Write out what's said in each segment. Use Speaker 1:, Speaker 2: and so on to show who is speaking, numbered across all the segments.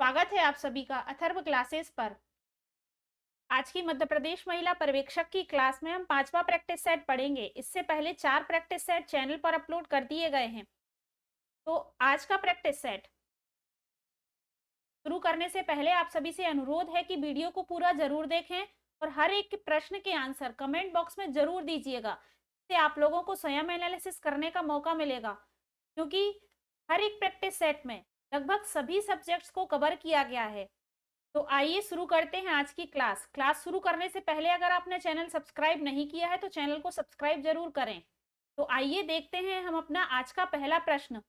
Speaker 1: स्वागत है आप सभी का अथर्व क्लासेस पर। आज की मध्य प्रदेश महिला पर्यवेक्षक की क्लास में हम पांचवा प्रैक्टिस सेट पढ़ेंगे। इससे पहले 4 प्रैक्टिस सेट चैनल पर अपलोड कर दिए गए हैं। तो आज का प्रैक्टिस सेट शुरू करने से पहले आप सभी से अनुरोध है कि वीडियो को पूरा जरूर देखें और हर एक प्रश्न के आंसर कमेंट बॉक्स में जरूर दीजिएगा। इससे आप लोगों को स्वयं एनालिसिस करने का मौका मिलेगा, क्योंकि हर एक प्रैक्टिस सेट में लगभग सभी सब्जेक्ट्स को कवर किया गया है। तो आइए शुरू करते हैं आज की क्लास। क्लास शुरू करने से पहले अगर आपने चैनल सब्सक्राइब नहीं किया है तो चैनल को सब्सक्राइब जरूर करें। तो आइए देखते हैं हम अपना आज का पहला प्रश्न।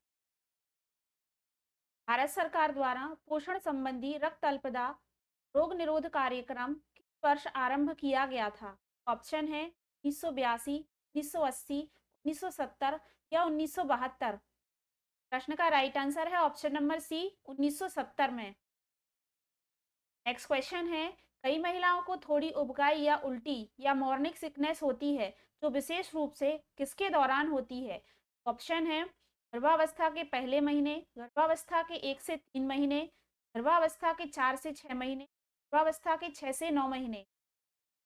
Speaker 1: भारत सरकार द्वारा पोषण संबंधी रक्त अल्पता रोग निरोध कार्यक्रम किस वर्ष आरंभ किया गया था? ऑप्शन है 1982, 1980, 1970 या 1972। प्रश्न का राइट आंसर है ऑप्शन नंबर सी, 1970 में। नेक्स्ट क्वेश्चन है, कई महिलाओं को थोड़ी उबकाई या उल्टी या मॉर्निंग सिकनेस होती है, जो विशेष रूप से किसके दौरान होती है? ऑप्शन है गर्भावस्था के पहले महीने, गर्भावस्था के 1 से 3 महीने, गर्भावस्था के 4 से 6 महीने, गर्भावस्था के 6 से 9 महीने।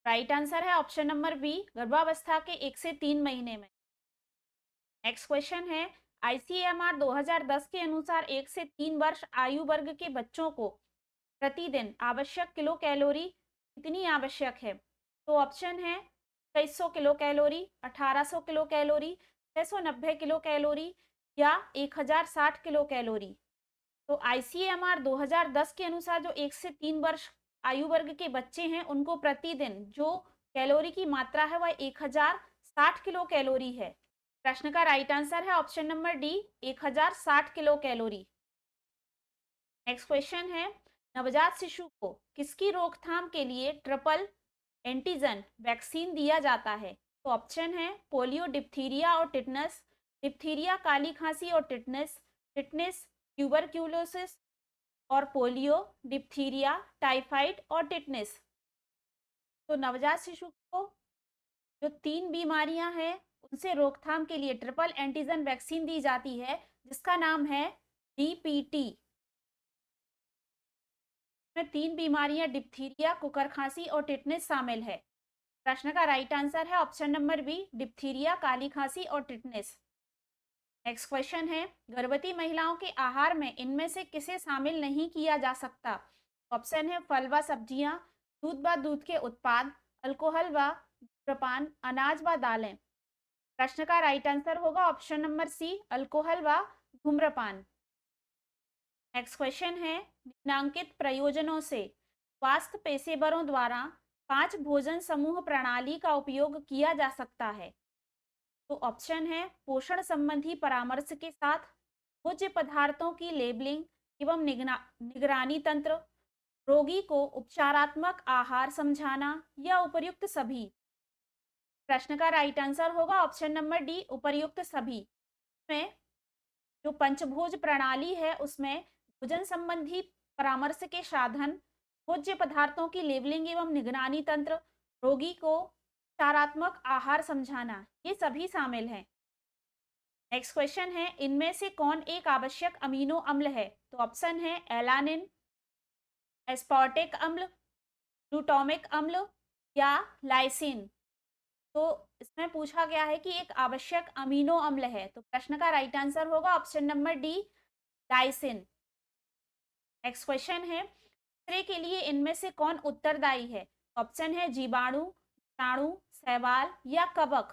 Speaker 1: राइट आंसर है ऑप्शन नंबर बी, गर्भावस्था के 1 से 3 महीने में। नेक्स्ट क्वेश्चन है, आईसीएमआर 2010 के अनुसार 1 से 3 वर्ष आयु वर्ग के बच्चों को प्रतिदिन आवश्यक किलो कैलोरी कितनी आवश्यक है? तो ऑप्शन है 2300 kilo calorie, 1800 kilo calorie, 690 kilo calorie या 1060 किलो कैलोरी। तो आईसीएमआर 2010 के अनुसार जो 1 से 3 वर्ष आयु वर्ग के बच्चे हैं उनको प्रतिदिन जो कैलोरी की मात्रा है वह 1060 किलो कैलोरी है। प्रश्न का राइट आंसर है option number D, 1060 kilo calorie. Next question है, नवजात शिशु को किसकी रोकथाम के लिए ट्रिपल एंटीजन वैक्सीन दिया जाता है? तो ऑप्शन है पोलियो, डिप्थीरिया और टिटनस, डिप्थीरिया काली खांसी और टिटनस, टिटनस ट्यूबरक्यूलोसिस और पोलियो, डिप्थीरिया, टाइफाइड और टिटनस। तो नवजात शिशु को जो 3 बीमारियां हैं उनसे रोकथाम के लिए ट्रिपल एंटीजन वैक्सीन दी जाती है, जिसका नाम है डीपीटी। में 3 बीमारियां डिप्थीरिया, कुकर खांसी और टिटनेस शामिल है। प्रश्न का राइट आंसर है ऑप्शन नंबर बी, डिप्थीरिया, काली खांसी और टिटनेस। नेक्स्ट क्वेश्चन है, गर्भवती महिलाओं के आहार में इनमें से किसे शामिल नहीं किया जा सकता? ऑप्शन है फल व सब्जियां, दूध व दूध के उत्पाद, अल्कोहल व धूम्रपान, अनाज व दालें। प्रश्न का राइट आंसर होगा ऑप्शन नंबर सी, अल्कोहल व धूम्रपान। नेक्स्ट क्वेश्चन है, निम्नांकित प्रयोजनों से स्वास्थ्य पेशेवरों द्वारा 5 भोजन समूह प्रणाली का उपयोग किया जा सकता है? तो ऑप्शन है पोषण संबंधी परामर्श के साथ, भोज्य पदार्थों की लेबलिंग एवं निगरानी तंत्र, रोगी को उपचारात्मक आहार समझाना या उपर्युक्त सभी। प्रश्न का राइट आंसर होगा ऑप्शन नंबर डी, उपर्युक्त सभी। में जो पंचभोज प्रणाली है उसमें भोजन संबंधी परामर्श के साधन, भोज्य पदार्थों की लेबलिंग एवं निगरानी तंत्र, रोगी को उपचारात्मक आहार समझाना, ये सभी शामिल हैं। नेक्स्ट क्वेश्चन है, इनमें से कौन एक आवश्यक अमीनो अम्ल है? तो ऑप्शन है एलानिन, एस्पार्टिक अम्ल, ग्लूटामिक अम्ल या लाइसिन। तो इसमें पूछा गया है कि एक आवश्यक अमीनो अम्ल है, तो प्रश्न का राइट आंसर होगा option number D, lysine. Next question है, एक्सरे के लिए इनमें से कौन उत्तरदायी है? ऑप्शन है जीवाणु, विषाणु, शैवाल या कवक।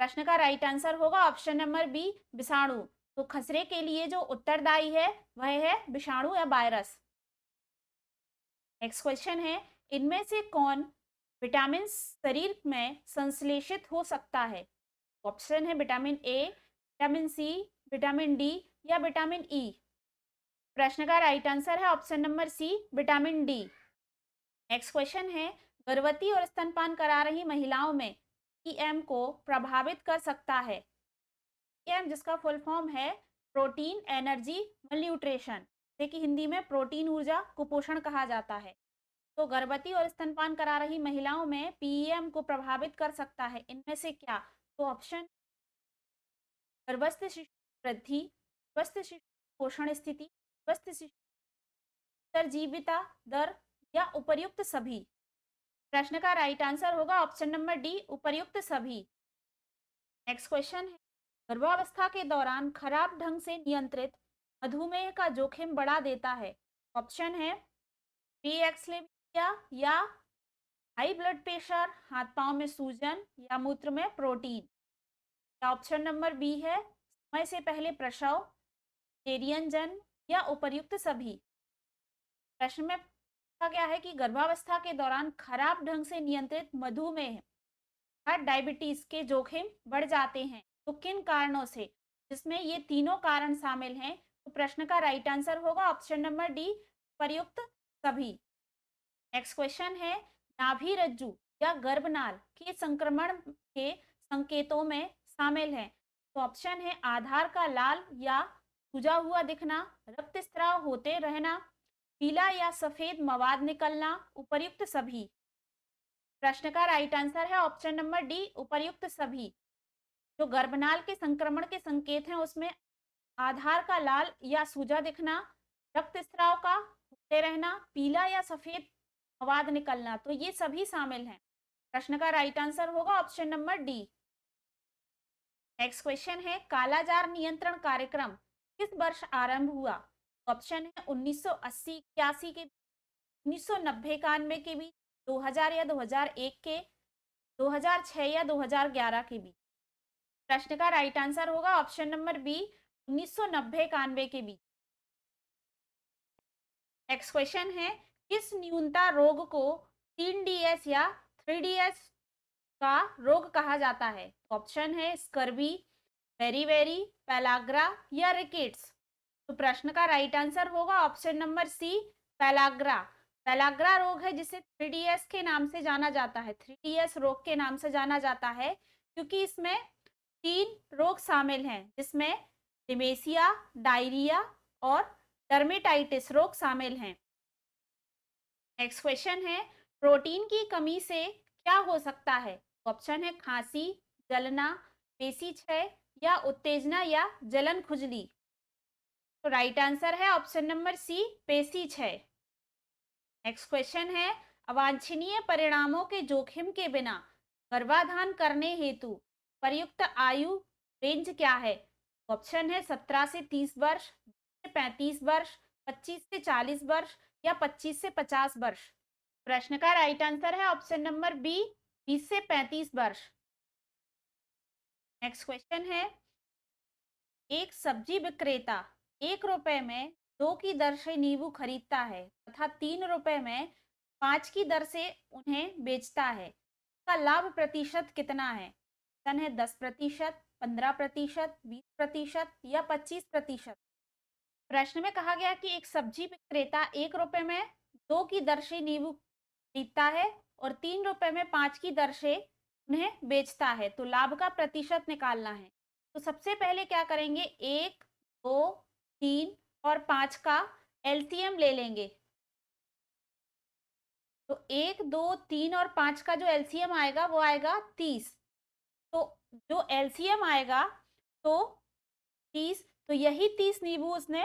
Speaker 1: प्रश्न का राइट आंसर होगा ऑप्शन नंबर बी, विषाणु। तो खसरे के लिए जो उत्तरदायी है वह है विषाणु या वायरस। नेक्स्ट क्वेश्चन है, इनमें से कौन विटामिन शरीर में संश्लेषित हो सकता है? ऑप्शन है vitamin A, vitamin C, vitamin D या विटामिन ई। प्रश्न का राइट आंसर है option number C, vitamin D. Next question है, गर्भवती और स्तनपान करा रही महिलाओं में ईएम को प्रभावित कर सकता है? ईएम जिसका फुल फॉर्म है प्रोटीन एनर्जी मल्न्यूट्रिशन, जैसे कि हिंदी में प्रोटीन ऊर्जा कुपोषण कहा जाता है। तो गर्भवती और स्तनपान करा रही महिलाओं में पीईएम को प्रभावित कर सकता है इनमें से क्या? तो ऑप्शन गर्भस्थ शिशु वृद्धि, स्वस्थ शिशु पोषण स्थिति, स्वस्थ शिशु उत्तरजीविता दर या उपर्युक्त सभी? प्रश्न का राइट आंसर होगा ऑप्शन नंबर डी, उपर्युक्त सभी। नेक्स्ट क्वेश्चन है, गर्भावस्था के दौरान खराब ढंग से नियंत्रित मधुमेह का जोखिम बढ़ा देता है। ऑप्शन है प्रीएक्लेम्पिया या हाई ब्लड प्रेशर, हाथ पांव में सूजन या मूत्र में प्रोटीन। या ऑप्शन नंबर बी है समय से पहले प्रसव, cesarean जन्म या उपर्युक्त सभी। प्रश्न में पूछा गया है कि गर्भावस्था के दौरान खराब ढंग से नियंत्रित मधुमेह डायबिटीज के जोखिम बढ़ जाते हैं, तो किन कारणों से? जिसमें ये तीनों कारण शामिल हैं, तो प्रश्न का राइट आंसर होगा ऑप्शन नंबर डी, उपर्युक्त सभी। नेक्स्ट क्वेश्चन है, नाभि रज्जु या गर्भनाल के संक्रमण के संकेतों में शामिल है। तो ऑप्शन है आधार का लाल या सूजा हुआ दिखना, रक्तस्राव होते रहना, पीला या सफेद मवाद निकलना, उपर्युक्त सभी। प्रश्न का राइट आंसर है ऑप्शन नंबर डी, उपर्युक्त सभी। जो गर्भनाल के संक्रमण के संकेत हैं उसमें आधार का लाल या सूजा दिखना, रक्तस्राव का होते रहना, पीला या सफेद मवाद निकलना, तो ये सभी शामिल हैं। प्रश्न का राइट आंसर होगा option number D. Next question है, कालाजार नियंत्रण कार्यक्रम किस वर्ष आरंभ हुआ? ऑप्शन है 1980-81 के, 1990-91 के बीच, 2000 या 2001 के, 2006 या 2011 के बीच। प्रश्न का राइट आंसर होगा ऑप्शन नंबर बी, 1990-91 के बीच। नेक्स्ट क्वेश्चन है, किस न्यूनता रोग को 3DS या 3DS का रोग कहा जाता है? ऑप्शन है स्कर्वी, बेरीबेरी, पेलाग्रा या रिकेट्स। तो प्रश्न का राइट आंसर होगा option number C, pellagra. Pellagra रोग है जिसे 3DS के नाम से जाना जाता है, 3DS रोग के नाम से जाना जाता है, क्योंकि इसमें 3 रोग शामिल हैं, जिसमें डिमेसिया, डायरिया और डर्मेटाइटिस रोग शामिल हैं। नेक्स्ट क्वेश्चन है, प्रोटीन की कमी से क्या हो सकता है? ऑप्शन है खांसी, जलना, पेशी क्षय या उत्तेजना या जलन खुजली। तो राइट आंसर है ऑप्शन नंबर सी, पेशी क्षय। नेक्स्ट क्वेश्चन है, अवांछनीय परिणामों के जोखिम के बिना गर्भाधान करने हेतु प्रयुक्त आयु रेंज क्या है? ऑप्शन है 17 से 30 वर्ष, 20 से 35 वर्ष, 25 से 40 वर्ष या 25 से 50 वर्ष। प्रश्न का राइट आंसर है ऑप्शन नंबर बी, 20 से 35 वर्ष। नेक्स्ट क्वेश्चन है, एक सब्जी विक्रेता 1 रुपए में 2 की दर से नींबू खरीदता है तथा 3 रुपए में 5 की दर से उन्हें बेचता है, इसका लाभ प्रतिशत कितना है? ऑप्शन है 10%, 15%, 20% या 25%। प्रश्न में कहा गया कि एक सब्जी विक्रेता 1 रुपए में 2 की दर से नींबू खरीदता है और 3 रुपए में 5 की दर से उन्हें बेचता है, तो लाभ का प्रतिशत निकालना है। तो सबसे पहले क्या करेंगे, 1, 2, 3 और 5 का एलसीएम ले लेंगे। तो 1, 2, 3 और 5 का जो एलसीएम आएगा वो आएगा 30। तो जो एलसीएम आएगा तो 30, तो यही 30 नींबू उसने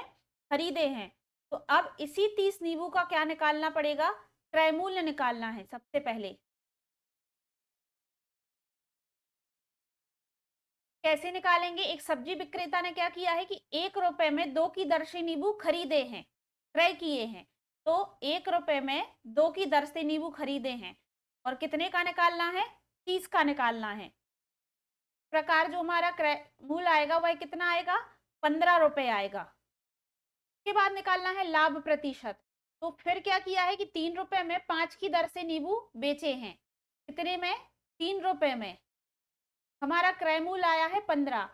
Speaker 1: खरीदे हैं। तो अब इसी 30 नींबू का क्या निकालना पड़ेगा, क्रय मूल्य निकालना है सबसे पहले। कैसे निकालेंगे, एक सब्जी विक्रेता ने क्या किया है कि 1 रुपए में 2 की दर से नींबू खरीदे हैं, क्रय किए हैं। तो 1 रुपए में 2 की दर से नींबू खरीदे हैं और कितने का निकालना है, 30 का निकालना है। इस प्रकार जो हमारा क्रय मूल्य आएगा वह कितना आएगा, 15 रुपए आएगा। के बाद निकालना है लाभ प्रतिशत। तो फिर क्या किया है कि 3 रुपए में 5 की दर से नींबू बेचे हैं, कितने में, 3 रुपए में। हमारा क्रय मूल्य आया है 15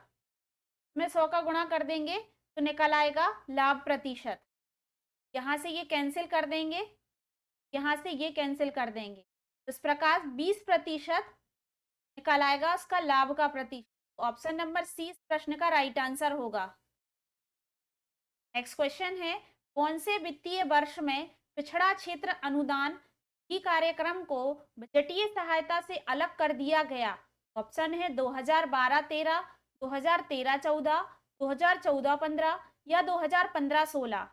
Speaker 1: में 100 का गुणा कर देंगे तो निकल आएगा लाभ प्रतिशत। यहाँ से ये कैंसिल कर देंगे, यहाँ से ये कैंसिल कर देंगे, इस प्रकार 20% निकल आएगा उसका लाभ का प्रतिशत। ऑप्शन नंबर सी इस प्रश्न का राइट आंसर होगा। नेक्स्ट क्वेश्चन है, कौन से वित्तीय वर्ष में पिछड़ा क्षेत्र अनुदान की कार्यक्रम को बजटीय सहायता से अलग कर दिया गया? ऑप्शन है 2012-13, 2013-14, 2014-15 या 2015-16।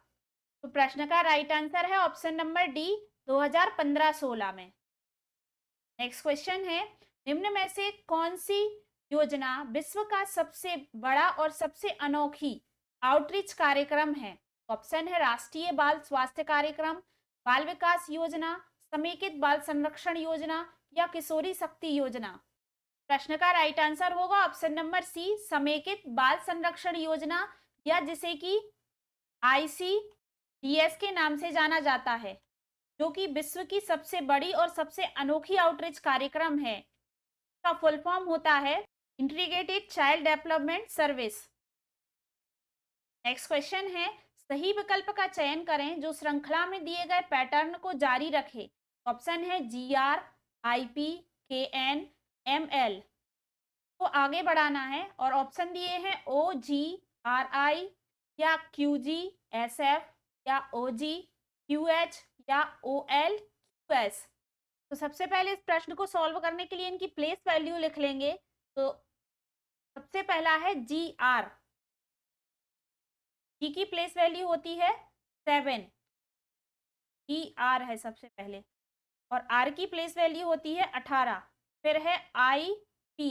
Speaker 1: तो प्रश्न का राइट आंसर है ऑप्शन नंबर डी 2015-16 में। नेक्स्ट क्वेश्चन है, निम्न में से कौन सी योजना विश्व का सबसे बड़ा और सबसे अनोखी आउटरीच कार्यक्रम है? ऑप्शन है राष्ट्रीय बाल स्वास्थ्य कार्यक्रम, बाल विकास योजना, समेकित बाल संरक्षण योजना या किशोरी शक्ति योजना। प्रश्न का राइट आंसर होगा ऑप्शन नंबर सी, समेकित बाल संरक्षण योजना, या जिसे कि ICDS के नाम से जाना जाता है, जो कि विश्व की सबसे बड़ी और सबसे अनोखी आउटरीच कार्यक्रम है। का फुल फॉर्म होता है integrated child development service. Next question है, सही विकल्प का चयन करें जो श्रृंखला में दिए गए पैटर्न को जारी रखे। ऑप्शन है GR, IP, KN, ML को आगे बढ़ाना है, और ऑप्शन दिए हैं OG, RI या QG, SF या OG, QH या OL, QS। तो सबसे पहले इस प्रश्न को सॉल्व करने के लिए इनकी प्लेस वैल्यू लिख लेंगे। तो सबसे पहला है GR, जी की प्लेस वैल्यू होती है 7, GR है सबसे पहले, और R की प्लेस वैल्यू होती है 18। फिर है IP,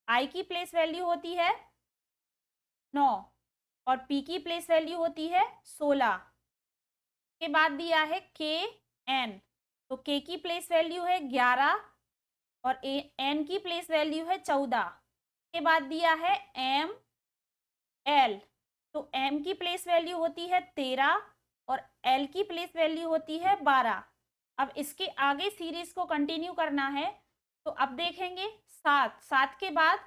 Speaker 1: I की प्लेस वैल्यू होती है 9 और P की प्लेस वैल्यू होती है 16। के बाद दिया है KN, तो K की प्लेस वैल्यू है 11 और N की प्लेस वैल्यू है 14। के बाद दिया है ML, तो M की प्लेस वैल्यू होती है 13 और L की प्लेस वैल्यू होती है 12। अब इसके आगे सीरीज को कंटिन्यू करना है, तो अब देखेंगे 7 के बाद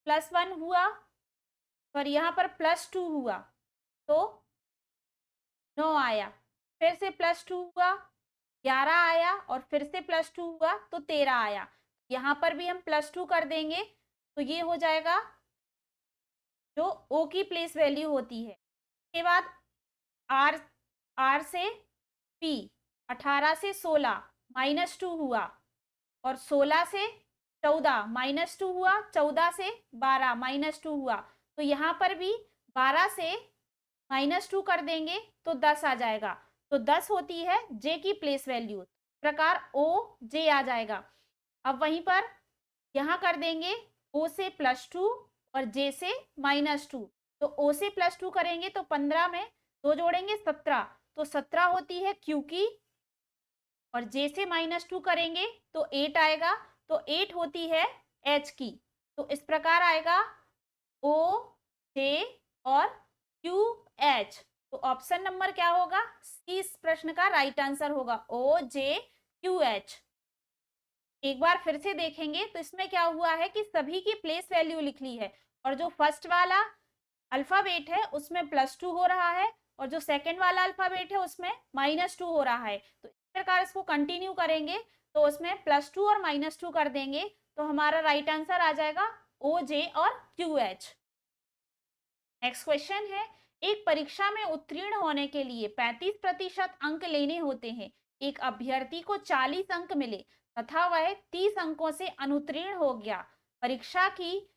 Speaker 1: +1 हुआ और यहाँ पर +2 हुआ तो 9 आया, फिर से +2 हुआ, 11 आया और फिर से +2 हुआ तो 13 आया। यहाँ पर भी हम +2 कर देंगे तो ये हो जाएगा जो O की प्लेस वैल्यू होती है। उसके बाद R से P, 18 से 16 -2 हुआ और 16 से 14 -2 हुआ, 14 से 12 -2 हुआ, तो यहाँ पर भी 12 से -2 कर देंगे तो 10 आ जाएगा। तो 10 होती है J की प्लेस वैल्यू, प्रकार OJ आ जाएगा। अब वहीं पर यहाँ कर देंगे O से +2 और J से -2, तो O से +2 करेंगे तो 15 में 2 जोड़ेंगे 17, तो 17 होती है Q की, और J से -2 करेंगे तो 8 आएगा, तो 8 होती है H की। तो इस प्रकार आएगा O, J और QH। तो ऑप्शन नंबर क्या होगा? सी इस प्रश्न का राइट आंसर होगा, OJQH। एक बार फिर से देखेंगे तो इसमें क्या हुआ है कि सभी की प्लेस वैल्यू लिख ली है, और जो फर्स्ट वाला अल्फाबेट है उसमें +2 हो रहा है और जो सेकंड वाला अल्फाबेट है उसमें -2 हो रहा है। तो इस प्रकार इसको कंटिन्यू करेंगे तो उसमें +2 और -2 कर देंगे तो हमारा राइट आंसर आ जाएगा OJ और QH। नेक्स्ट क्वेश्चन है, एक परीक्षा में उत्तीर्ण होने के लिए 35% अंक लेने होते हैं। एक अभ्यर्थी को 40 अंक मिले तथा वह 30 अंकों से अनुत्तीर्ण हो गया। परीक्षा की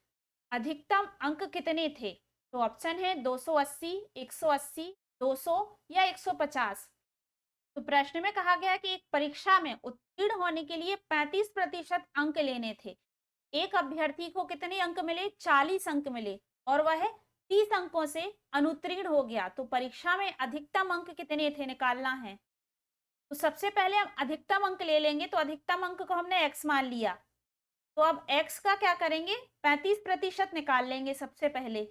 Speaker 1: अधिकतम अंक कितने थे? तो ऑप्शन है 280, 180, 200 या 150। तो प्रश्न में कहा गया कि एक परीक्षा में उत्तीर्ण होने के लिए 35% अंक लेने थे। एक अभ्यर्थी को कितने अंक मिले? 40 अंक मिले और वह 30 अंकों से अनुत्तीर्ण हो गया। तो परीक्षा में अधिकतम अंक कितने थे निकालना है। तो सबसे पहले हम अधिकतम अंक ले लेंगे, तो अधिकतम अंक को हमने x मान लिया, तो अब x का क्या करेंगे? 35% निकाल लेंगे सबसे पहले।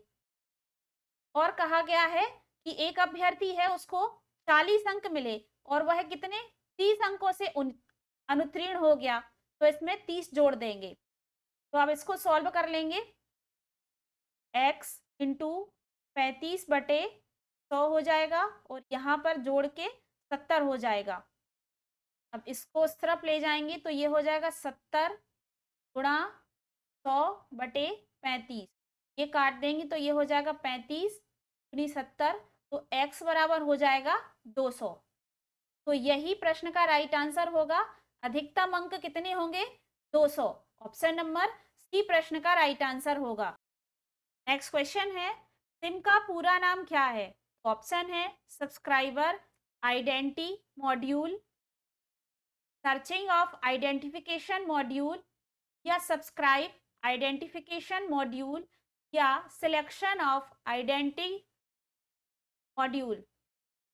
Speaker 1: और कहा गया है कि एक अभ्यर्थी है उसको 40 अंक मिले और वह कितने 30 अंकों से अनुत्तीर्ण हो गया, तो इसमें 30 जोड़ देंगे। तो अब इसको सॉल्व कर लेंगे। x इंटू 35/100 हो जाएगा और यहाँ पर जोड़ के 70 हो जाएगा। अब इसको उस तरफ ले जाएंगे तो ये हो जाएगा 70 गुणा 100/35। ये काट देंगे तो ये हो जाएगा 35 गुनी 70, तो x बराबर हो जाएगा 200। तो यही प्रश्न का राइट आंसर होगा। अधिकतम अंक कितने होंगे? 200। ऑप्शन नंबर सी प्रश्न का राइट आंसर होगा। नेक्स्ट क्वेश्चन है, सिम का पूरा नाम क्या है? ऑप्शन है subscriber identity module, searching of identification module, या सब्सक्राइब आइडेंटिफिकेशन मॉड्यूल, या सिलेक्शन ऑफ आइडेंटिटी मॉड्यूल।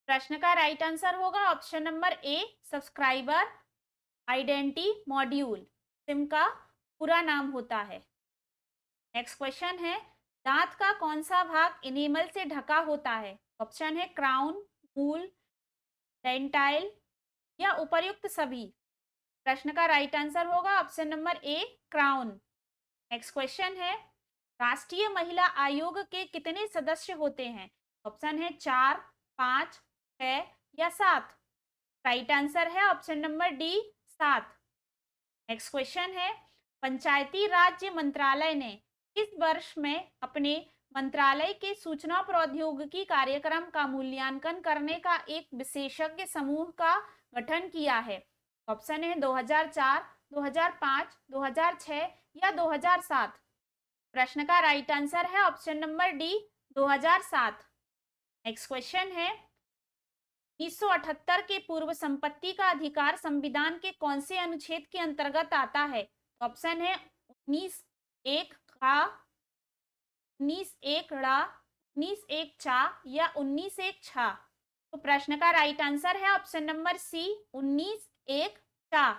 Speaker 1: प्रश्न का राइट आंसर होगा ऑप्शन नंबर ए, सब्सक्राइबर आइडेंटिटी मॉड्यूल। सिम का पूरा नाम होता है। नेक्स्ट क्वेश्चन है, दांत का कौन सा भाग इनेमल से ढका होता है? ऑप्शन है क्राउन, मूल, डेंटाइल, या उपर्युक्त सभी। प्रश्न का राइट आंसर होगा ऑप्शन नंबर ए, क्राउन। नेक्स्ट क्वेश्चन है, राष्ट्रीय महिला आयोग के कितने सदस्य होते हैं? ऑप्शन है 4, 5, 6 या 7। राइट आंसर है option number D, 7। Next question है, पंचायती राज्य मंत्रालय ने किस वर्ष में अपने मंत्रालय के सूचना प्रौद्योगिकी कार्यक्रम का मूल्यांकन करने का एक विशेषज्ञ समूह का गठन किया है? ऑप्शन है 2004, 2005, 2006 या 2007। प्रश्न का राइट आंसर है option number D, 2007। Next question है, 1978 के पूर्व संपत्ति का अधिकार संविधान के कौन से अनुच्छेद के अंतर्गत आता है? ऑप्शन है 19(1) का, 19(1) ड़ा, 19(1) चा या 19(1) छा। तो प्रश्न का राइट आंसर है ऑप्शन नंबर सी, 19(1) चा।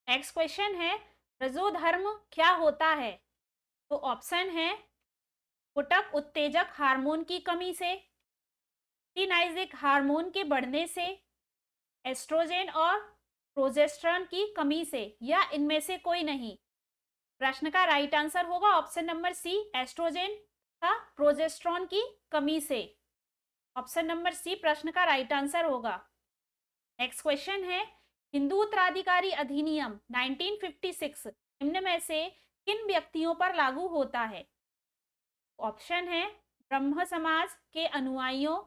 Speaker 1: नेक्स्ट क्वेश्चन है, रजोधर्म क्या होता है? तो ऑप्शन है ऊतक उत्तेजक हार्मोन की कमी से, टीनाइजिक हार्मोन के बढ़ने से, एस्ट्रोजेन और प्रोजेस्टेरोन की कमी से, या इनमें से कोई नहीं। प्रश्न का राइट आंसर होगा ऑप्शन नंबर सी, एस्ट्रोजेन का प्रोजेस्टेरोन की कमी से। ऑप्शन नंबर सी प्रश्न का राइट आंसर होगा। नेक्स्ट क्वेश्चन है, हिंदू उत्तराधिकारी अधिनियम 1956 निम्न में से किन व्यक्तियों पर लागू होता है? ऑप्शन है ब्रह्म समाज के अनुयायियों,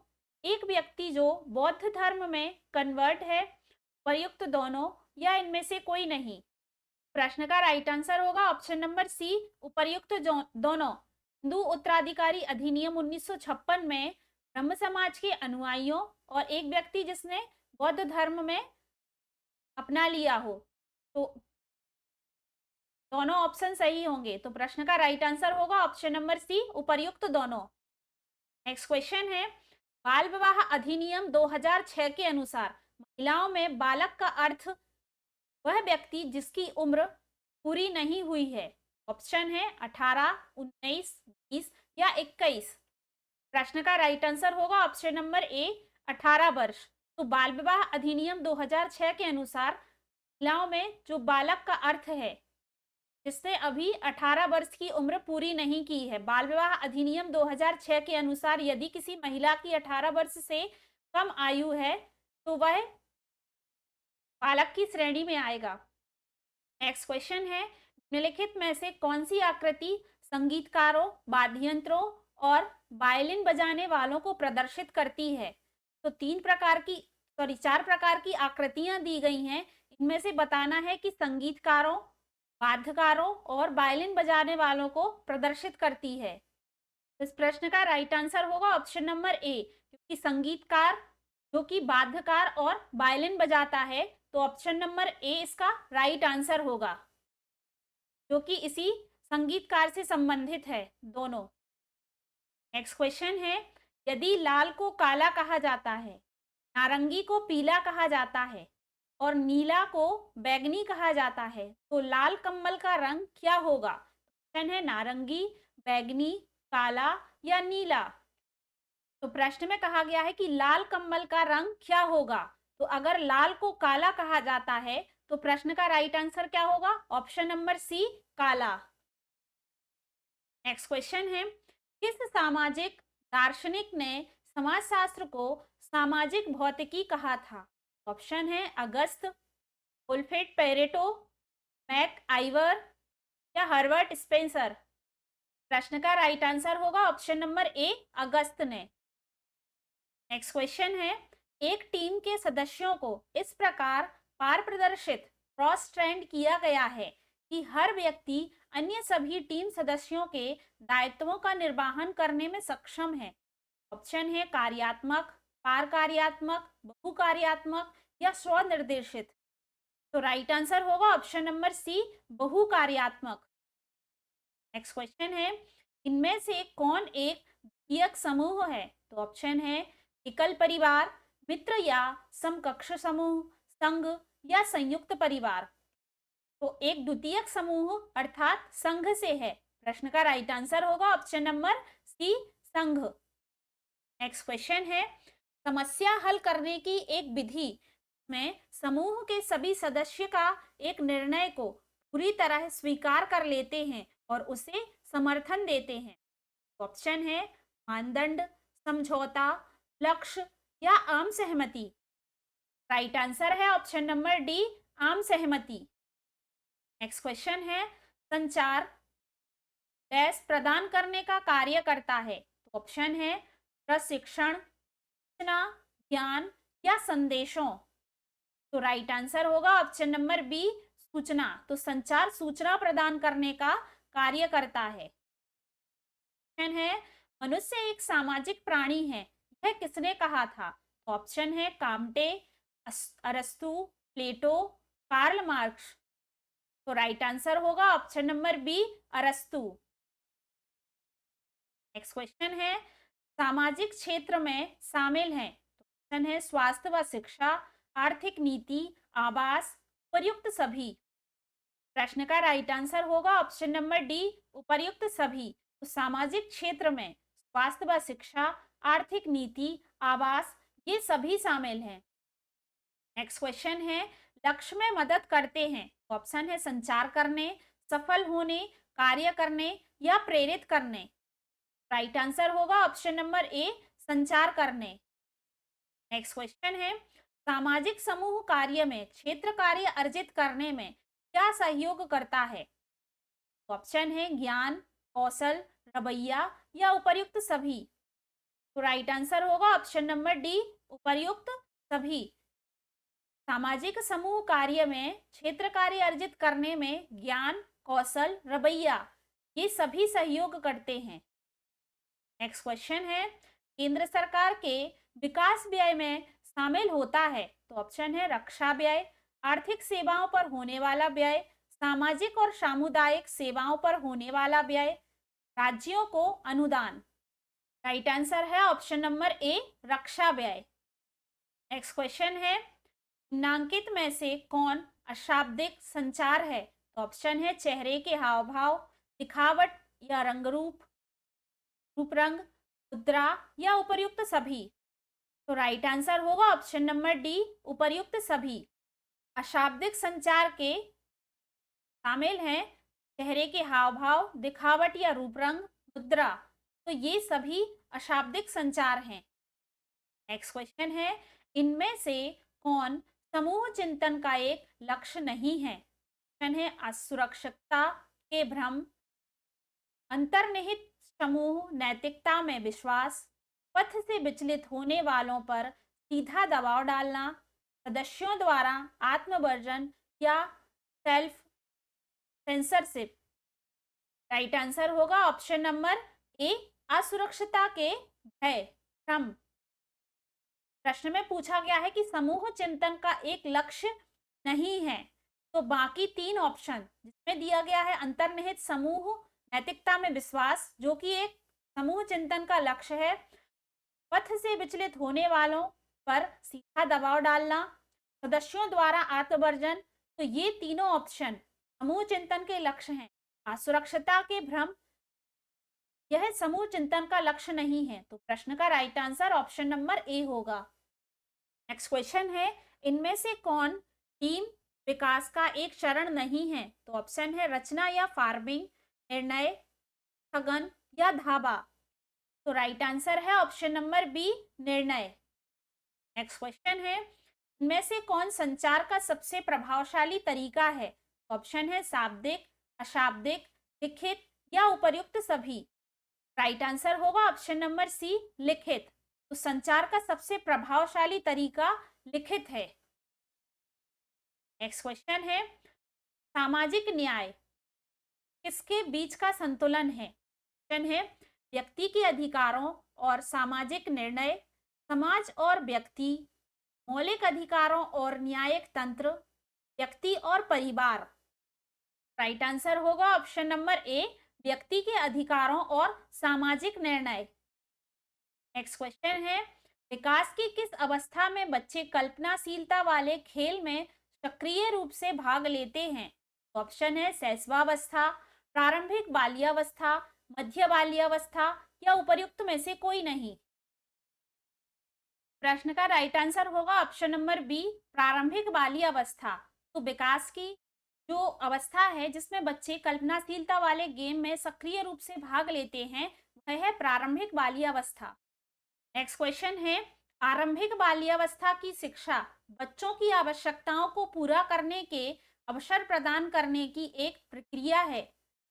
Speaker 1: एक व्यक्ति जो बौद्ध धर्म में कन्वर्ट है, प्रयुक्त दोनों, या इनमें से कोई नहीं। प्रश्न का राइट आंसर होगा ऑप्शन नंबर सी, उपर्युक्त दोनों। हिंदू उत्तराधिकारी अधिनियम 1956 में ब्रह्म समाज के अनुयायियों और एक व्यक्ति जिसने बौद्ध धर्म में अपना लिया हो, तो दोनों ऑप्शन सही होंगे। तो प्रश्न का राइट आंसर होगा ऑप्शन नंबर सी, उपर्युक्त दोनों। नेक्स्ट क्वेश्चन है, बाल विवाह अधिनियम 2006 के अनुसार महिलाओं में बालक का अर्थ वह व्यक्ति जिसकी उम्र पूरी नहीं हुई है। ऑप्शन है 18, 19, 20 या 21। प्रश्न का राइट आंसर होगा ऑप्शन नंबर ए, 18 वर्ष। तो बाल विवाह अधिनियम 2006 के अनुसार महिलाओं में जो बालक का अर्थ है जिसने अभी 18 वर्ष की उम्र पूरी नहीं की है, बाल विवाह अधिनियम 2006 के अनुसार यदि किसी महिला की 18 वर्ष से कम आयु है तो वह बालक की श्रेणी में आएगा। नेक्स्ट क्वेश्चन है, निम्नलिखित में से कौन सी आकृति संगीतकारों, वाद्य यंत्रों और वायलिन बजाने वालों को प्रदर्शित करती है? तो 4 प्रकार की आकृतियां दी गई हैं। इनमें से बताना है कि संगीतकारों, वाद्यकारों और वायलिन बजाने वालों को प्रदर्शित करती है। इस प्रश्न का राइट आंसर होगा ऑप्शन नंबर ए, क्योंकि संगीतकार जो कि वाद्यकार और वायलिन बजाता है, तो ऑप्शन नंबर ए इसका राइट आंसर होगा, जो कि इसी संगीतकार से संबंधित है दोनों। नेक्स्ट क्वेश्चन है, यदि लाल को काला कहा जाता है, नारंगी को पीला कहा जाता है और नीला को बैंगनी कहा जाता है, तो लाल कमल का रंग क्या होगा? ऑप्शन है नारंगी, बैंगनी, काला या नीला। तो प्रश्न में कहा गया है कि लाल कमल का रंग क्या होगा। तो अगर लाल को काला कहा जाता है तो प्रश्न का राइट आंसर क्या होगा? ऑप्शन नंबर सी, काला। नेक्स्ट क्वेश्चन है, किस सामाजिक दार्शनिक ने समाजशास्त्र को सामाजिक भौतिकी कहा था? ऑप्शन है अगस्त, वुल्फ्रेड पेरेटो, मैक आइवर या हर्बर्ट स्पेंसर। प्रश्न का राइट आंसर होगा ऑप्शन नंबर ए, अगस्त ने। नेक्स्ट क्वेश्चन है, एक टीम के सदस्यों को इस प्रकार पार प्रदर्शित क्रॉस ट्रेंड किया गया है कि हर व्यक्ति अन्य सभी टीम सदस्यों के दायित्वों का निर्वहन करने में सक्षम है। ऑप्शन है कार्यात्मक, पार कार्यात्मक, बहुकार्यात्मक या स्वनिर्देशित। तो राइट आंसर होगा ऑप्शन नंबर सी, बहुकार्यात्मक। नेक्स्ट क्वेश्चन है, इनमें से कौन एक द्वितीयक समूह है? तो ऑप्शन है एकल परिवार, मित्र या समकक्ष समूह, संघ या संयुक्त परिवार। तो एक द्वितीयक समूह अर्थात संघ से है। प्रश्न का राइट आंसर होगा ऑप्शन नंबर सी, संघ। नेक्स्ट क्वेश्चन है, समस्या हल करने की एक विधि में समूह के सभी सदस्य का एक निर्णय को पूरी तरह स्वीकार कर लेते हैं और उसे समर्थन देते हैं। ऑप्शन है मानदंड, समझौता, लक्ष्य या आम सहमति। राइट आंसर है ऑप्शन नंबर डी, आम सहमति। नेक्स्ट क्वेश्चन है, संचार डैश प्रदान करने का कार्य करता है। तो ऑप्शन है प्रशिक्षण, सूचना, ज्ञान या संदेशों। तो राइट आंसर होगा ऑप्शन नंबर बी, सूचना। तो संचार सूचना प्रदान करने का कार्य करता है। क्वेश्चन है, मनुष्य एक सामाजिक प्राणी है, यह किसने कहा था? तो ऑप्शन है काम्टे, अरस्तु, प्लेटो, कार्ल मार्क्स। तो राइट आंसर होगा ऑप्शन नंबर बी, अरस्तु। नेक्स्ट क्वेश्चन है, सामाजिक क्षेत्र में शामिल हैं। तो ऑप्शन है स्वास्थ्य व शिक्षा, आर्थिक नीति, आवास, उपयुक्त सभी। प्रश्न का राइट आंसर होगा ऑप्शन नंबर डी, उपर्युक्त सभी। तो सामाजिक क्षेत्र में स्वास्थ्य व शिक्षा, आर्थिक नीति, आवास, ये सभी शामिल हैं। नेक्स्ट क्वेश्चन है, लक्ष्य में मदद करते हैं। ऑप्शन है संचार करने, सफल होने, कार्य करने या प्रेरित करने। राइट आंसर होगा ऑप्शन नंबर ए, संचार करने। नेक्स्ट क्वेश्चन है, सामाजिक समूह कार्य में क्षेत्र कार्य अर्जित करने में क्या सहयोग करता है? ऑप्शन है ज्ञान, कौशल, रवैया या उपर्युक्त सभी। तो राइट आंसर होगा ऑप्शन नंबर डी, उपर्युक्त सभी। सामाजिक समूह कार्य में क्षेत्र कार्य अर्जित करने में ज्ञान, कौशल, रवैया, ये सभी सहयोग करते हैं। नेक्स्ट क्वेश्चन है, केंद्र सरकार के विकास व्यय में शामिल होता है। तो ऑप्शन है रक्षा व्यय, आर्थिक सेवाओं पर होने वाला व्यय, सामाजिक और सामुदायिक सेवाओं पर होने वाला व्यय, राज्यों को अनुदान। राइट आंसर है ऑप्शन नंबर ए, रक्षा व्यय। नेक्स्ट क्वेश्चन है, निम्नांकित में से कौन अशाब्दिक संचार है? तो ऑप्शन है चेहरे के हाव भाव, दिखावट या रंग रूप, रूपरंग, मुद्रा या उपर्युक्त सभी। तो राइट आंसर होगा ऑप्शन नंबर डी, उपर्युक्त सभी। अशाब्दिक संचार के शामिल हैं चेहरे के हाव भाव, दिखावट या रूपरंग, मुद्रा। तो ये सभी अशाब्दिक संचार हैं। नेक्स्ट क्वेश्चन है, इनमें से कौन समूह चिंतन का एक लक्ष्य नहीं है? ऑप्शन है असुरक्षितता के भ्रम, अंतर्निहित समूह नैतिकता में विश्वास, पथ से विचलित होने वालों पर सीधा दबाव डालना, सदस्यों द्वारा आत्मवर्जन या सेल्फ सेंसरशिप। राइट आंसर होगा ऑप्शन नंबर ए, असुरक्षितता के भय, भ्रम। प्रश्न में पूछा गया है कि समूह चिंतन का एक लक्ष्य नहीं है, तो बाकी तीन ऑप्शन जिसमें दिया गया है अंतर्निहित समूह नैतिकता में विश्वास, जो कि एक समूह चिंतन का लक्ष्य है, पथ से विचलित होने वालों पर सीधा दबाव डालना, सदस्यों द्वारा आत्मवर्जन, तो ये तीनों ऑप्शन समूह चिंतन के लक्ष्य हैं। असुरक्षितता के भ्रम, यह समूह चिंतन का लक्ष्य नहीं है। तो प्रश्न का right answer option number A होगा। नेक्स्ट क्वेश्चन है, इनमें से कौन टीम विकास का एक चरण नहीं है? तो ऑप्शन है रचना या फार्मिंग, निर्णय, स्थगन या धाबा। तो राइट आंसर है ऑप्शन नंबर बी, निर्णय। नेक्स्ट क्वेश्चन है, इनमें से कौन संचार का सबसे प्रभावशाली तरीका है? ऑप्शन है शाब्दिक, अशाब्दिक, लिखित या उपर्युक्त सभी। राइट आंसर होगा ऑप्शन नंबर सी, लिखित। तो संचार का सबसे प्रभावशाली तरीका लिखित है। नेक्स्ट क्वेश्चन है, सामाजिक न्याय किसके बीच का संतुलन है? ऑप्शन है व्यक्ति के अधिकारों और सामाजिक निर्णय, समाज और व्यक्ति, मौलिक अधिकारों और न्यायिक तंत्र, व्यक्ति और परिवार। राइट आंसर होगा ऑप्शन नंबर ए, व्यक्ति के अधिकारों और सामाजिक निर्णय। नेक्स्ट क्वेश्चन है, विकास की किस अवस्था में बच्चे कल्पनाशीलता वाले खेल में सक्रिय रूप से भाग लेते हैं? ऑप्शन है शैशवावस्था, प्रारंभिक बाल्यावस्था, मध्य बाल्यावस्था या उपर्युक्त में से कोई नहीं। प्रश्न का राइट आंसर होगा ऑप्शन नंबर बी, प्रारंभिक बाल्यावस्था। तो विकास की जो अवस्था है जिसमें बच्चे कल्पनाशीलता वाले गेम में सक्रिय रूप से भाग लेते हैं, वह है प्रारंभिक बाल्यावस्था। नेक्स्ट क्वेश्चन है, आरंभिक बाल्यावस्था की शिक्षा बच्चों की आवश्यकताओं को पूरा करने के अवसर प्रदान करने की एक प्रक्रिया है।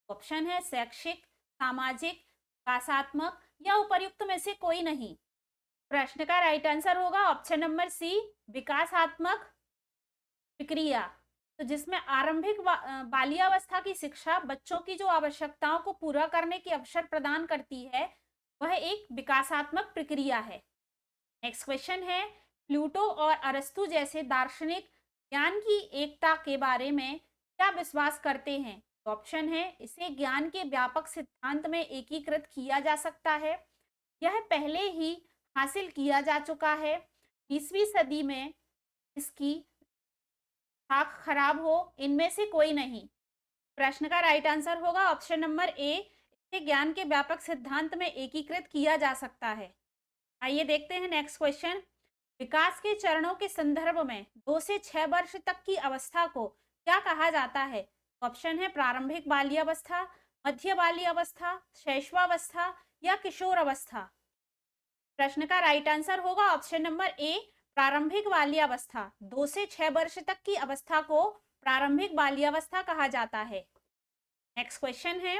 Speaker 1: ऑप्शन है शैक्षिक, सामाजिक, विकासात्मक या उपर्युक्त में से कोई नहीं। प्रश्न का राइट आंसर होगा ऑप्शन नंबर सी, विकासात्मक प्रक्रिया। तो जिसमें आरंभिक बाल्यावस्था की शिक्षा बच्चों की जो आवश्यकताओं को पूरा करने के अवसर प्रदान करती है, वह एक विकासात्मक प्रक्रिया है। नेक्स्ट क्वेश्चन है, प्लूटो और अरस्तु जैसे दार्शनिक ज्ञान की एकता के बारे में क्या विश्वास करते हैं? ऑप्शन है इसे ज्ञान के व्यापक सिद्धांत में एकीकृत किया जा सकता है, यह पहले ही हासिल किया जा चुका है, 20वीं सदी में इसकी खाक खराब हो, इनमें से कोई नहीं। प्रश्न का राइट आंसर होगा ऑप्शन नंबर ए, इसे ज्ञान के व्यापक सिद्धांत में एकीकृत किया जा सकता है। आइए देखते हैं नेक्स्ट क्वेश्चन, विकास के चरणों के संदर्भ में 2 से 6 वर्ष तक की अवस्था को क्या कहा जाता है? ऑप्शन है प्रारंभिक बाल्यावस्था, मध्य बाल्यावस्था, शैशवावस्था या किशोर अवस्था। प्रश्न का राइट आंसर होगा ऑप्शन नंबर ए, प्रारंभिक बाल्यावस्था। 2 से 6 वर्ष तक की अवस्था को प्रारंभिक बाल्यावस्था कहा जाता है। नेक्स्ट क्वेश्चन है,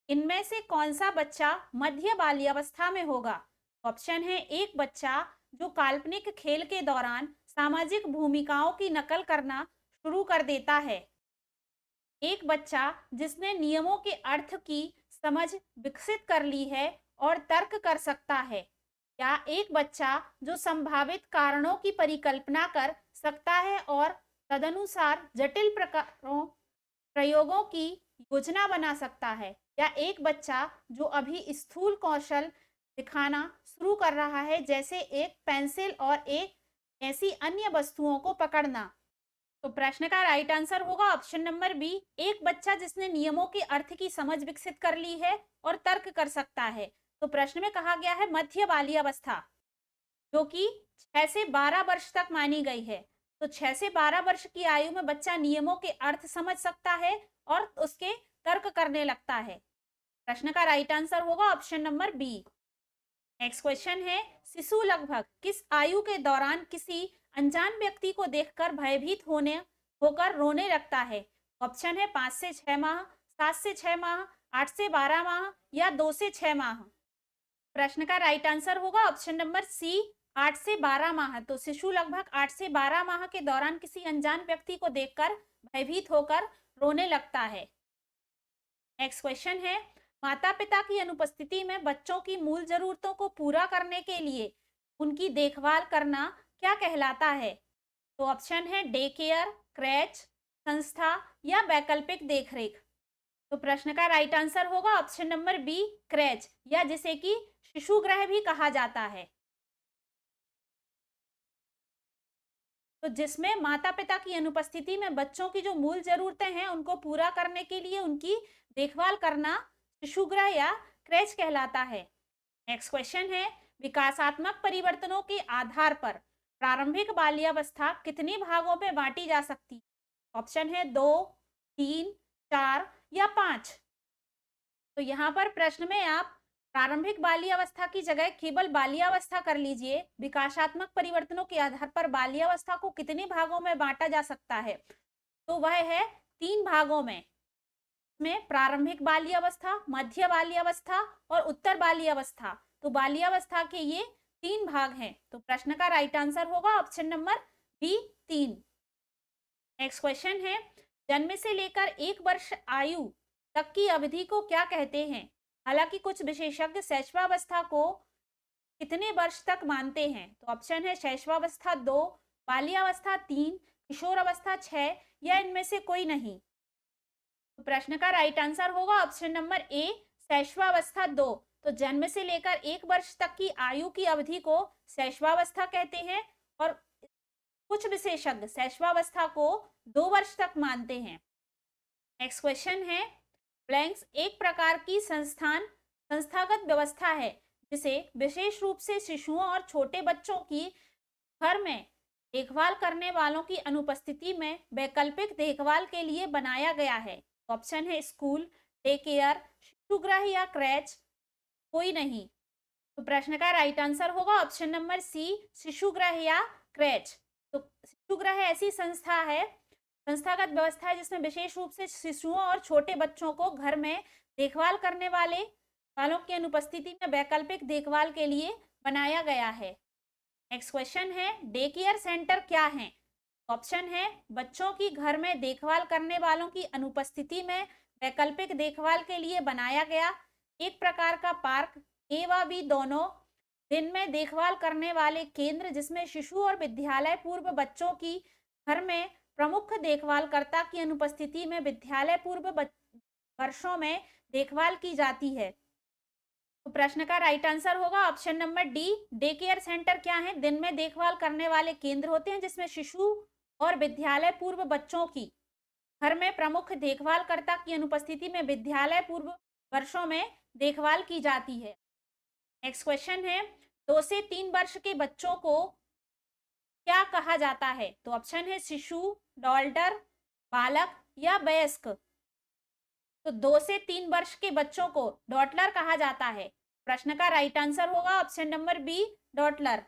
Speaker 1: इनमें से कौन सा बच्चा मध्य बाल्यावस्था में होगा? ऑप्शन है एक बच्चा जो काल्पनिक खेल के दौरान सामाजिक भूमिकाओं की नकल करना शुरू कर देता है, एक बच्चा जिसने नियमों के अर्थ की समझ विकसित कर ली है और तर्क कर सकता है, या एक बच्चा जो संभावित कारणों की परिकल्पना कर सकता है और तदनुसार जटिल प्रयोगों की योजना बना सकता है, या एक बच्चा जो अभी स्थूल कौशल दिखाना शुरू कर रहा है, जैसे एक पेंसिल और एक ऐसी अन्य वस्तुओं को पकड़ना। तो प्रश्न का राइट आंसर होगा ऑप्शन नंबर बी, एक बच्चा जिसने नियमों के अर्थ की समझ विकसित कर ली है और तर्क कर सकता है। तो प्रश्न में कहा गया है मध्य बाल्यावस्था, जो कि 6 से 12 वर्ष तक मानी गई है। तो 6 से 12 वर्ष की आयु में बच्चा नियमों के अर्थ समझ सकता है और उसके तर्क करने लगता है। प्रश्न का राइट आंसर होगा option number B. Next question है, शिशु लगभग किस आयु के दौरान किसी अनजान व्यक्ति को देखकर भयभीत होकर रोने लगता है? ऑप्शन है 5 से 6 माह, 7 से 6 माह, 8 से 12 माह या 2 से 6 माह। प्रश्न का राइट आंसर होगा ऑप्शन नंबर सी, 8 से 12 माह। तो शिशु लगभग 8 से 12 माह के दौरान किसी अनजान व्यक्ति को देखकर भयभीत होकर रोने लगता है। नेक्स्ट क्वेश्चन है, माता पिता की अनुपस्थिति में बच्चों की मूल जरूरतों को पूरा करने के लिए उनकी देखभाल करना क्या कहलाता है? तो ऑप्शन है डे केयर, क्रैच, संस्था या वैकल्पिक देखरेख। तो प्रश्न का राइट आंसर होगा ऑप्शन नंबर बी, क्रैच, या जिसे कि शिशु गृह भी कहा जाता है। तो जिसमें माता पिता की अनुपस्थिति में बच्चों की जो मूल जरूरतें हैं उनको पूरा करने के लिए उनकी देखभाल करना शिशु गृह या क्रैच कहलाता है। नेक्स्ट क्वेश्चन है, विकासात्मक परिवर्तनों के आधार पर प्रारंभिक बाल्यावस्था कितने भागों में बांटी जा सकती है? ऑप्शन है 2, 3, 4 या 5। तो यहाँ पर प्रश्न में आप प्रारंभिक बाल्यावस्था की जगह केवल बाल्यावस्था कर लीजिए। विकासात्मक परिवर्तनों के आधार पर बाल्यावस्था को कितने भागों में बांटा जा सकता है? तो वह है 3 भागों में प्रारंभिक बाल्यावस्था, मध्य बाल्यावस्था और उत्तर बाल्यावस्था। तो बाल्यावस्था के ये 3 भाग हैं। तो प्रश्न का राइट आंसर होगा option number B, 3। Next question है, जन्म से लेकर 1 वर्ष आयु तक की अवधि को क्या कहते हैं? हालांकि कुछ विशेषज्ञ शैशवावस्था को कितने वर्ष तक मानते हैं? तो ऑप्शन है शैशवावस्था 2, बाल्यावस्था 3, किशोरावस्था 6 या इनमें से कोई नहीं। तो प्रश्न का राइट आंसर होगा ऑप्शन नंबर ए, शैशवावस्था 2। तो जन्म से लेकर 1 वर्ष तक की आयु की अवधि को शैशवावस्था कहते हैं और कुछ विशेषज्ञ शैशवावस्था को 2 वर्ष तक मानते हैं। नेक्स्ट क्वेश्चन है, ब्लैंक्स एक प्रकार की संस्थागत व्यवस्था है जिसे विशेष रूप से शिशुओं और छोटे बच्चों की घर में देखभाल करने वालों की अनुपस्थिति में वैकल्पिक देखभाल के लिए बनाया गया है। ऑप्शन है स्कूल, डे केयर, शिशुगृह या क्रैच, कोई नहीं। तो प्रश्न का राइट आंसर होगा ऑप्शन नंबर सी, शिशुगृह या क्रैच। तो शिशुगृह ऐसी संस्थागत व्यवस्था है जिसमें विशेष रूप से शिशुओं और छोटे बच्चों को घर में देखभाल करने वालों की अनुपस्थिति में वैकल्पिक देखभाल के लिए बनाया गया है। नेक्स्ट क्वेश्चन है, डे केयर सेंटर क्या है? ऑप्शन है बच्चों की घर में देखभाल करने वालों की अनुपस्थिति में वैकल्पिक देखभाल के लिए बनाया गया एक प्रकार का पार्क, ए व बी दोनों, दिन में देखभाल करने वाले केंद्र जिसमें शिशु और विद्यालय पूर्व बच्चों की घर में प्रमुख देखभालकर्ता की अनुपस्थिति में विद्यालय पूर्व वर्षों में देखभाल की जाती है। तो प्रश्न का राइट आंसर होगा option number D, day care centre क्या है? दिन में देखभाल करने वाले केंद्र होते हैं जिसमें शिशु और विद्यालय पूर्व बच्चों की घर में प्रमुख देखभालकर्ता की अनुपस्थिति में विद्यालय पूर्व वर्षों में देखभाल की जाती है। नेक्स्ट क्वेश्चन है, 2 से 3 वर्ष के बच्चों को क्या कहा जाता है? तो ऑप्शन है शिशु, डॉल्टर, बालक या वयस्क। तो 2 से 3 वर्ष के बच्चों को डॉटलर कहा जाता है। प्रश्न का राइट आंसर होगा ऑप्शन नंबर बी, डॉटलर।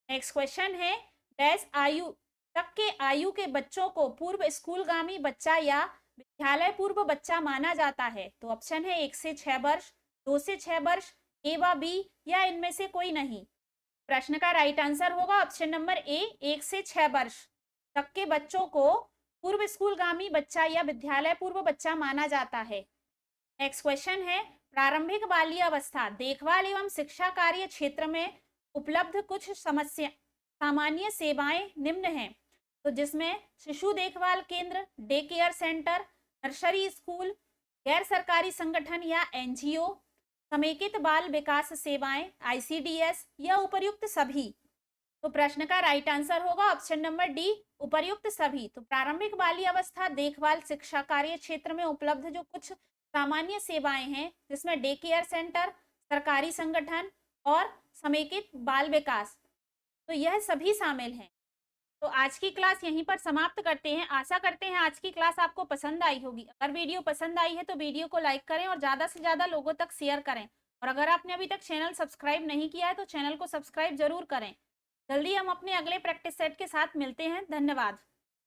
Speaker 1: नेक्स्ट क्वेश्चन है, डैश आयु तक के आयु के बच्चों को पूर्व स्कूलगामी बच्चा या विद्यालय पूर्व बच्चा माना जाता है। तो ऑप्शन है 1 से 6 वर्ष, 2 से 6 वर्ष, ए व बी या इनमें से कोई नहीं। प्रश्न का राइट आंसर होगा ऑप्शन नंबर ए, 1 से 6 वर्ष तक के बच्चों को पूर्व स्कूलगामी बच्चा या विद्यालय पूर्व बच्चा माना जाता है। नेक्स्ट क्वेश्चन है, प्रारंभिक बाल्यावस्था देखभाल एवं शिक्षा कार्य क्षेत्र में उपलब्ध कुछ सामान्य सेवाएं निम्न हैं। तो जिसमें शिशु देखभाल केंद्र, day care centre, nursery school, गैर सरकारी संगठन या एनजीओ, समेकित बाल विकास सेवाएं, आईसीडीएस या उपर्युक्त सभी। तो प्रश्न का राइट आंसर होगा ऑप्शन नंबर डी, उपर्युक्त सभी। तो प्रारंभिक बाल्यावस्था देखभाल शिक्षा कार्य क्षेत्र में उपलब्ध जो कुछ सामान्य सेवाएं हैं जिसमें डे केयर सेंटर, सरकारी संगठन और समेकित बाल विकास, तो यह सभी शामिल हैं। तो आज की क्लास यहीं पर समाप्त करते हैं। आशा करते हैं आज की क्लास आपको पसंद आई होगी। अगर वीडियो पसंद आई है तो वीडियो को लाइक करें और ज़्यादा से ज़्यादा लोगों तक शेयर करें। और अगर आपने अभी तक चैनल सब्सक्राइब नहीं किया है तो चैनल को सब्सक्राइब जरूर करें। जल्दी हम अपने अगले प्रैक्टिस सेट के साथ मिलते हैं। धन्यवाद।